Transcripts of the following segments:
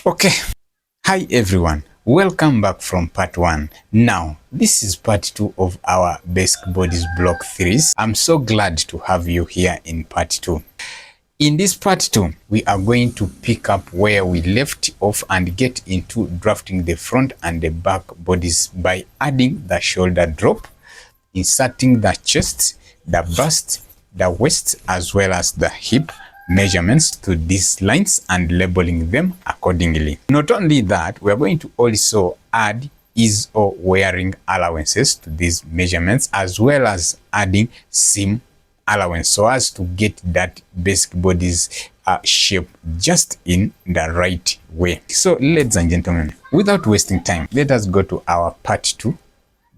Okay, hi everyone, welcome back from part 1. Now, this is part 2 of our basic bodies block series. I'm so glad to have you here in part 2. In this part 2, we are going to pick up where we left off and get into drafting the front and the back bodies by adding the shoulder drop, inserting the chest, the bust, the waist, as well as the hip measurements to these lines and labeling them accordingly. Not only that, we are going to also add ease or wearing allowances to these measurements, as well as adding seam allowance, so as to get that basic bodies shape just in the right way. So ladies and gentlemen, without wasting time, let us go to our part 2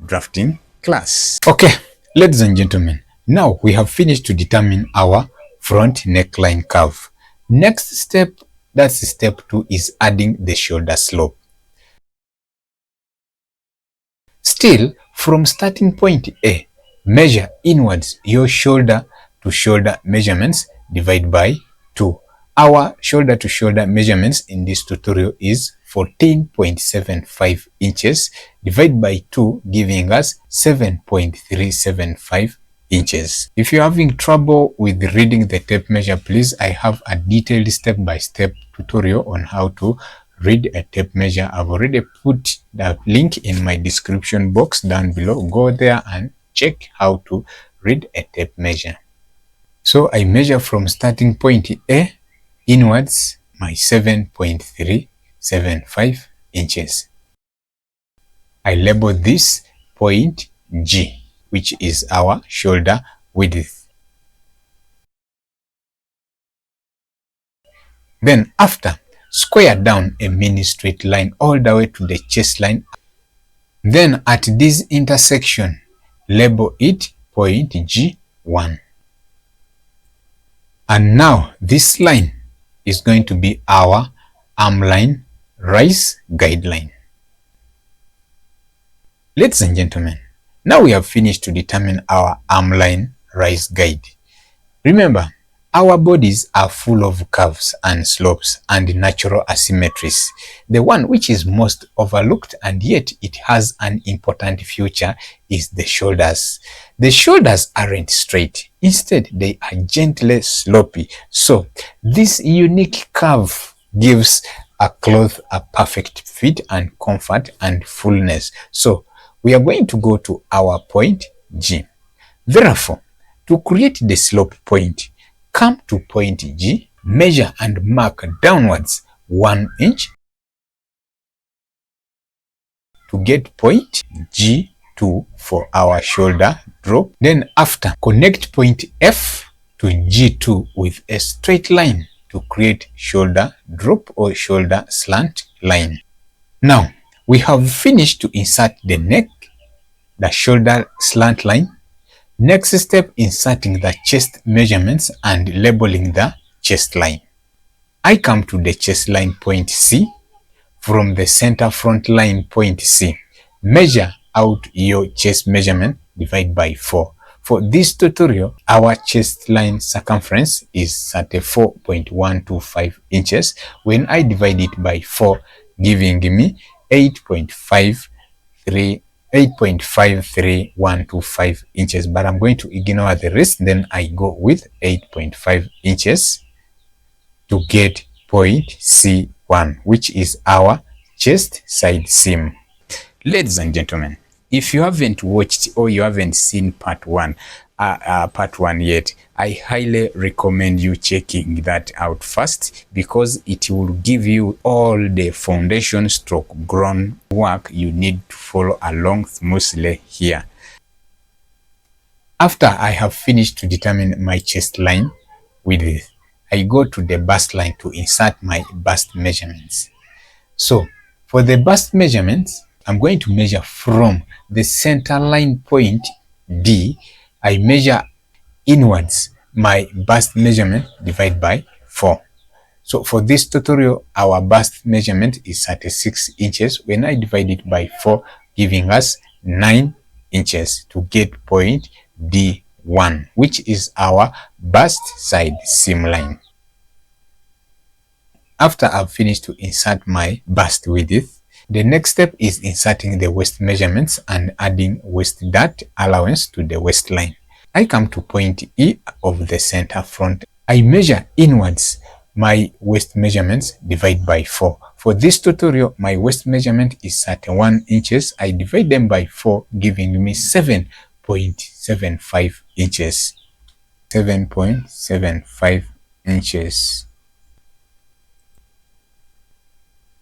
drafting class. Okay, ladies and gentlemen, now we have finished to determine our front neckline curve. Next step, that's step 2, is adding the shoulder slope. Still, from starting point A, measure inwards your shoulder to shoulder measurements, divide by 2. Our shoulder to shoulder measurements in this tutorial is 14.75 inches, divide by 2, giving us 7.375 inches. If you're having trouble with reading the tape measure, please, I have a detailed step-by-step tutorial on how to read a tape measure. I've already put the link in my description box down below. Go there and check how to read a tape measure. So I measure from starting point A inwards my 7.375 inches. I label this point G, which is our shoulder width. Then after, square down a mini straight line all the way to the chest line. Then at this intersection, label it point G1. And now this line is going to be our arm line rise guideline. Ladies and gentlemen, now we have finished to determine our arm line rise guide. Remember, our bodies are full of curves and slopes and natural asymmetries. The one which is most overlooked and yet it has an important future is the shoulders. The shoulders aren't straight. Instead, they are gently slopey. So this unique curve gives a cloth a perfect fit and comfort and fullness. So we are going to go to our point G. Therefore, to create the slope point, come to point G, measure and mark downwards 1 inch to get point G2 for our shoulder drop. Then after, connect point F to G2 with a straight line to create shoulder drop or shoulder slant line. Now, we have finished to insert the neck, the shoulder slant line. Next step, inserting the chest measurements and labeling the chest line. I come to the chest line point C. From the center front line point C, measure out your chest measurement, divide by 4. For this tutorial, our chest line circumference is 34.125 inches. When I divide it by 4, giving me 8.53125 inches, but I'm going to ignore the rest. Then I go with 8.5 inches to get point C1, which is our chest side seam. Ladies and gentlemen, if you haven't watched or you haven't seen part 1 yet, I highly recommend you checking that out first, because it will give you all the foundation stroke ground work you need to follow along smoothly here. After I have finished to determine my chest line width, I go to the bust line to insert my bust measurements. So for the bust measurements, I'm going to measure from the center line point D. I measure inwards my bust measurement, divide by 4. So for this tutorial, our bust measurement is 36 inches. When I divide it by 4, giving us 9 inches to get point D1, which is our bust side seam line. after I've finished to insert my bust width, the next step is inserting the waist measurements and adding waist dart allowance to the waistline. I come to point E of the center front. I measure inwards my waist measurements, divide by 4. For this tutorial, my waist measurement is 31 inches. I divide them by 4, giving me 7.75 inches. 7.75 inches.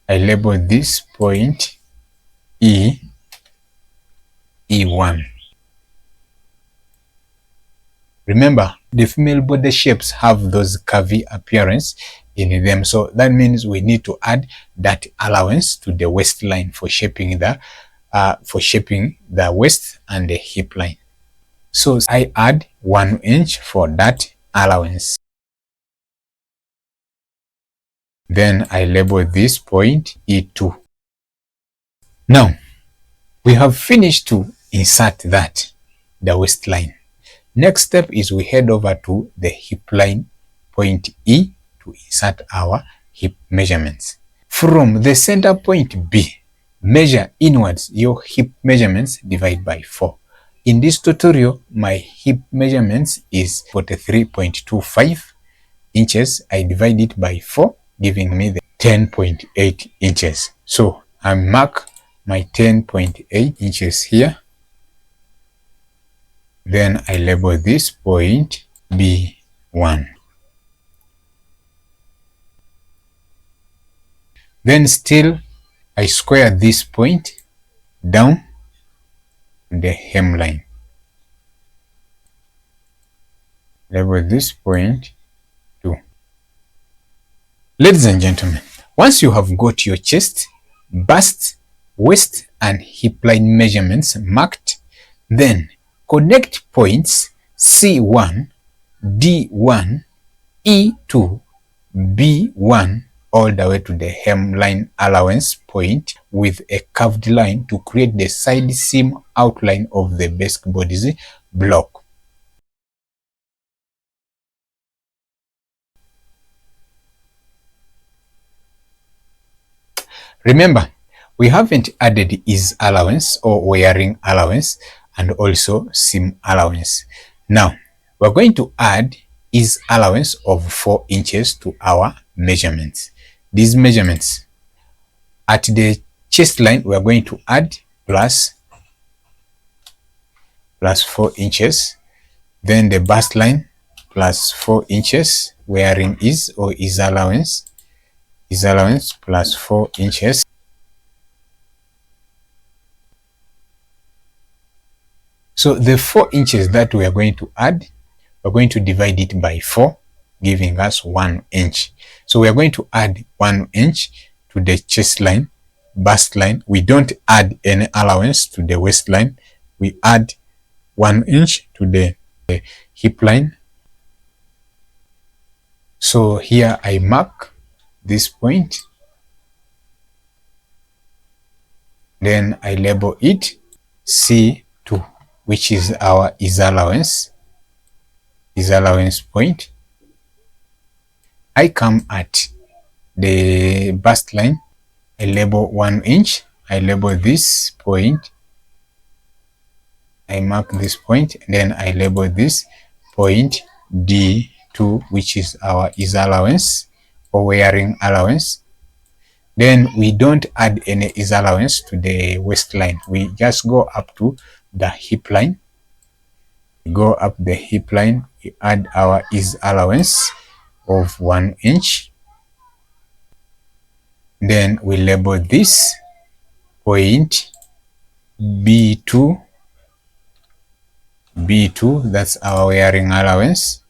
I label this point E1. Remember, the female body shapes have those curvy appearance in them, so that means we need to add that allowance to the waistline for shaping the waist and the hip line. So I add 1 inch for that allowance. Then I label this point E2. Now we have finished to insert the waistline. Next step is we head over to the hip line point E to insert our hip measurements. From the center point B, measure inwards your hip measurements, divide by 4. In this tutorial, my hip measurements is 43.25 inches. I divide it by 4, giving me the 10.8 inches. So I mark my 10.8 inches here. Then I label this point B1. Then still I square this point down the hemline. Label this point 2. Ladies and gentlemen, once you have got your chest, bust, waist and hip line measurements marked, then connect points C1, D1, E2, B1 all the way to the hemline allowance point with a curved line to create the side seam outline of the basic bodice block. Remember, we haven't added ease allowance or wearing allowance and also seam allowance. Now, we're going to add ease allowance of 4 inches to our measurements. These measurements, at the chest line, we are going to add plus 4 inches. Then the bust line plus 4 inches, wearing ease or ease allowance plus 4 inches. So the 4 inches that we are going to add, we're going to divide it by 4, giving us 1 inch. So we are going to add 1 inch to the chest line, bust line. We don't add any allowance to the waistline. We add 1 inch to the hip line. So here I mark this point. Then I label it C2, which is our ease allowance point. I come at the bust line. I label 1 inch. I label this point. I mark this point. Then I label this point D2, which is our ease allowance or wearing allowance. Then we don't add any ease allowance to the waistline. We just go up to the hip line. We go up the hip line. We add our ease allowance of 1 inch. Then we label this point B2. That's our wearing allowance.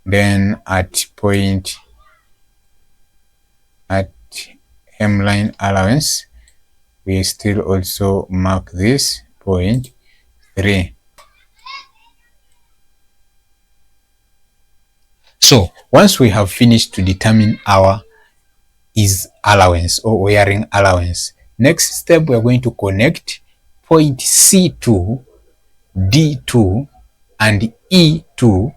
Then at hemline allowance, we still also mark this point 3. So once we have finished to determine our ease allowance or wearing allowance, next step we are going to connect point C2, D2 and E2,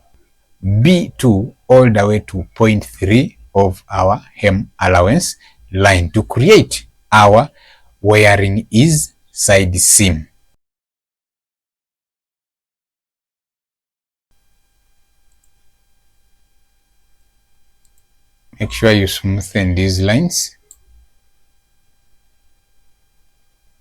B2 all the way to point 3 of our hem allowance line to create our wearing is side seam. Make sure you smoothen these lines.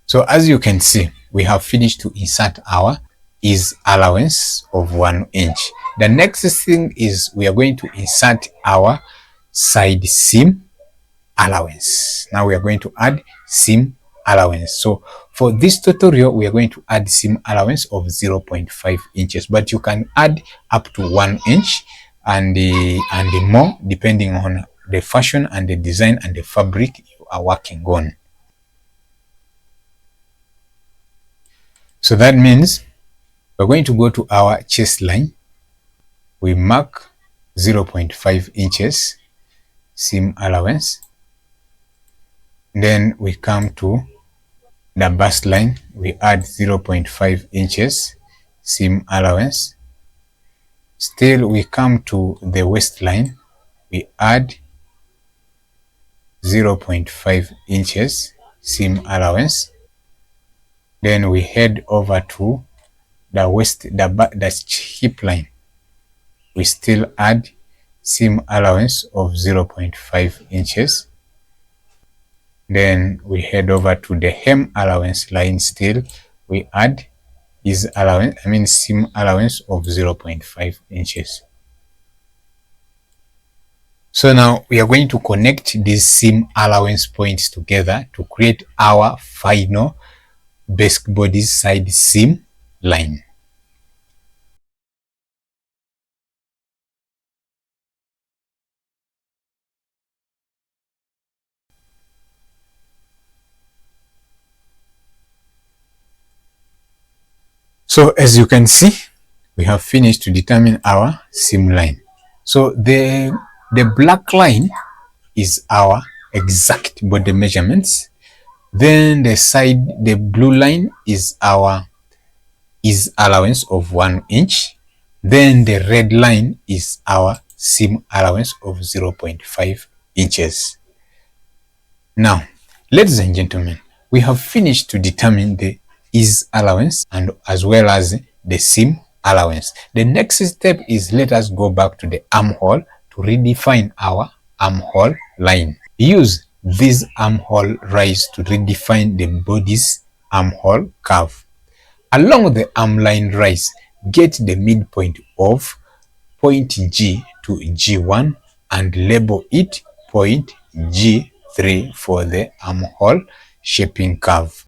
So as you can see, we have finished to insert our is allowance of 1 inch. The next thing is we are going to insert our side seam allowance. Now we are going to add seam allowance. So for this tutorial, we are going to add seam allowance of 0.5 inches, but you can add up to 1 inch and more depending on the fashion and the design and the fabric you are working on. So that means we're going to go to our chest line. We mark 0.5 inches seam allowance. Then we come to the bust line. We add 0.5 inches seam allowance. Still we come to the waistline. We add 0.5 inches seam allowance. Then we head over to the hip line. We still add seam allowance of 0.5 inches. Then we head over to the hem allowance line. Still we add seam allowance of 0.5 inches. So now we are going to connect these seam allowance points together to create our final basic bodice side seam line. So as you can see, we have finished to determine our seam line. So the black line is our exact body measurements. Then the blue line is our is allowance of 1 inch. Then the red line is our seam allowance of 0.5 inches. Now, ladies and gentlemen, we have finished to determine the is allowance and as well as the seam allowance. The next step is let us go back to the armhole to redefine our armhole line. Use this armhole rise to redefine the body's armhole curve. Along the arm line rise, get the midpoint of point G to G1 and label it point G3 for the armhole shaping curve.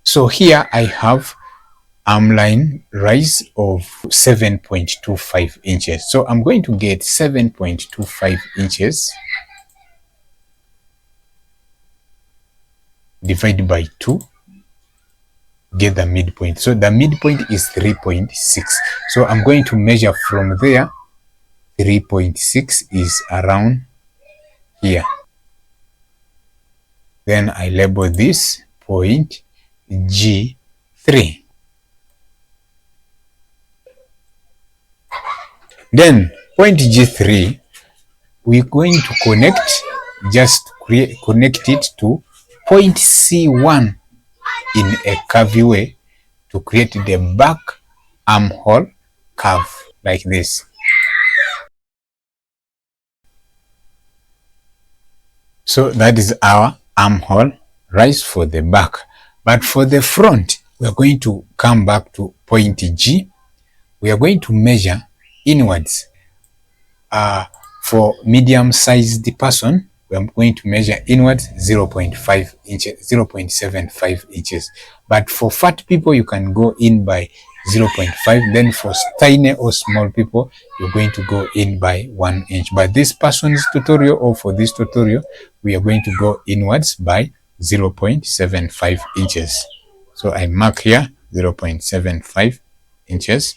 So here I have arm line rise of 7.25 inches. So I'm going to get 7.25 inches divided by 2, get the midpoint. So the midpoint is 3.6. So I'm going to measure from there. 3.6 is around here. Then I label this point G3. Then point G3, we're going to connect it to point C1 in a curvy way to create the back armhole curve like this. So that is our armhole rise for the back. But for the front, we are going to come back to point G. We are going to measure inwards. For medium-sized person, we are going to measure inwards 0.5 inches, 0.75 inches. But for fat people, you can go in by 0.5. Then for tiny or small people, you're going to go in by 1 inch. But this person's tutorial or for this tutorial, we are going to go inwards by 0.75 inches. So I mark here 0.75 inches.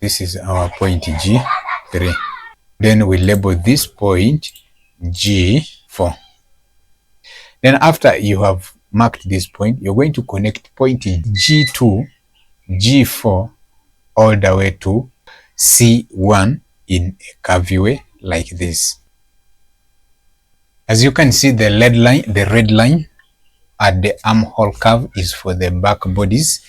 This is our point G3. Then we label this point G4. Then after you have marked this point, you're going to connect point G2, G4 all the way to C1 in a curvy way like this. As you can see, the red line at the armhole curve is for the back bodies.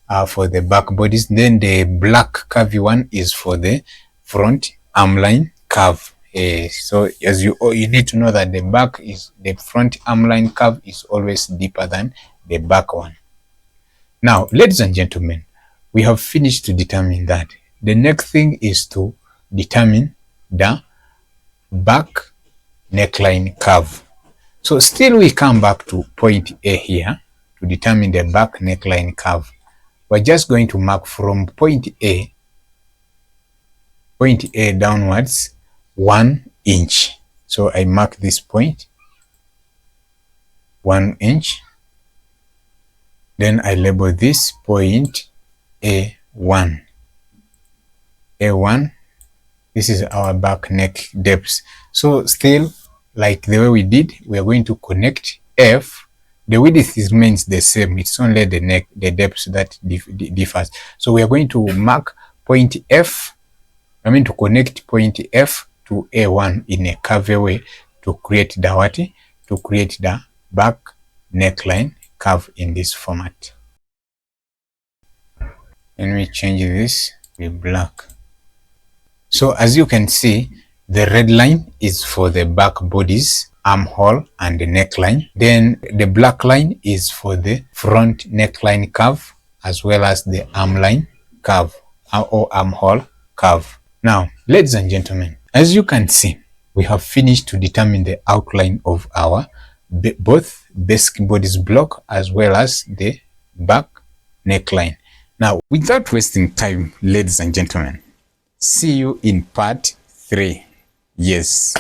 Then the black curvy one is for the front arm line curve. So as you need to know that the front arm line curve is always deeper than the back one. Now, ladies and gentlemen, we have finished to determine that. The next thing is to determine the back neckline curve. So still we come back to point A here to determine the back neckline curve. We're just going to mark from point A downwards 1 inch. So I mark this point 1 inch. Then I label this point A1. A1, this is our back neck depth. So still, like the way we did, we are going to connect F. The width remains the same. It's only the depth that differs. So we are going to mark point F. To connect point F to A1 in a curvy way to create the what? To create the back neckline curve in this format. Let me change this to black. So as you can see, the red line is for the back bodies, armhole and the neckline. Then the black line is for the front neckline curve as well as the arm line curve or armhole curve. Now, ladies and gentlemen, as you can see, we have finished to determine the outline of our both basic bodice block as well as the back neckline. Now, without wasting time, ladies and gentlemen, see you in part 3. Yes.